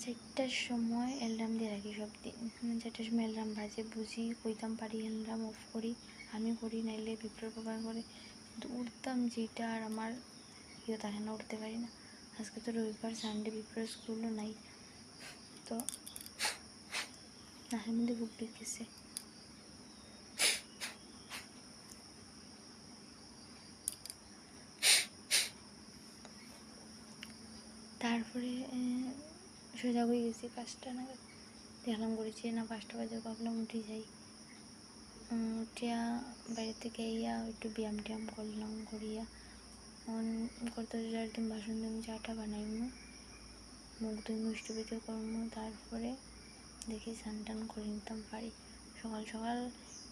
4টার সময় অ্যালার্ম দিয়ে রাখি সব দিন, 4টার সময় অ্যালার্ম বাজে, বুঝি কইতাম পারি অ্যালার্ম অফ করি, আমি করি, নাইলে বিপ্লব বাবা করে, কিন্তু উঠতাম যেটা আর আমার ইয়ে থাকে না, উঠতে পারি না। আজকে তো রবিবার, সানডে, বিপ্লব স্কুলও নাই, তো নাকের মধ্যে বুক ডেকেছে। তারপরে সোজা হয়ে গেছি 5টা নাগাদ, দেখলাম করেছি না 5টা বাজে, ভাবলাম উঠে যাই। উঠিয়া বাইরে থেকে ইয়া একটু ব্যায়াম ট্যায়াম করলাম, করিয়া করতে একদম বাসন দিন চাটা বানাইমু, মুখ ধুই মিষ্টি পিঠে করমু, তারপরে দেখি স্নান টান করে নিতাম পারি। সকাল সকাল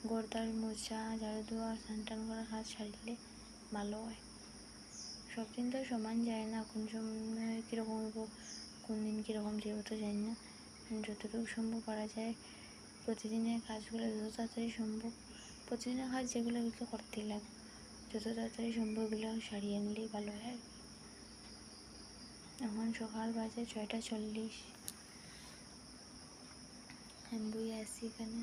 গড়দার মোছা ঝাড়ু দেওয়া স্নান টান করা কাজ সারিলে ভালো হয়। সব দিন তো সমান যায় না, কোন সময় কীরকম হইব, কোন দিন কীরকম যাবো তো জানি না। যতটুকু সম্ভব করা যায় প্রতিদিনের কাজগুলো যত তাড়াতাড়ি সম্ভব, প্রতিদিনের কাজ যেগুলো এগুলো করতেই লাগে, যত তাড়াতাড়ি সম্ভব এগুলো সারিয়ে নিলেই ভালো হয়। এখন সকাল বাজে 6:40, আমি বই আছি এখানে।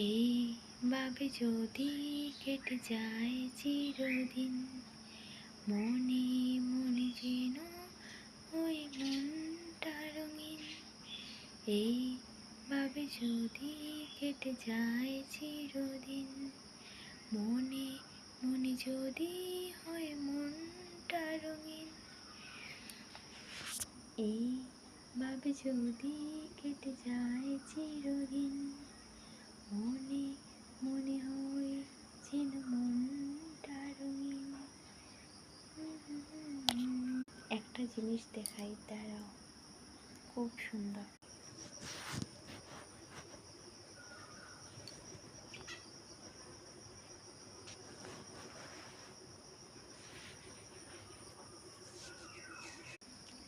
এইভাবে যদি কেটে যায় চিরদিন, মনে মনে যেন ওই মনটা রঙিন। এইভাবে যদি কেটে যায় চিরদিন, মনে মনে যদি হয় মনটা রঙিন। এইভাবে যদি কেটে যায় চিরদিন, মনে মনে হয় যেন মনটা রঙিন। একটা জিনিস দেখাই, দাঁড়াও, খুব সুন্দর।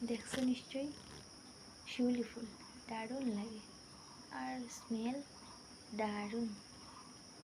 দেখছো নিশ্চয়ই, শিউলি ফুল, দারুণ লাগে আর স্মেল দারুণ।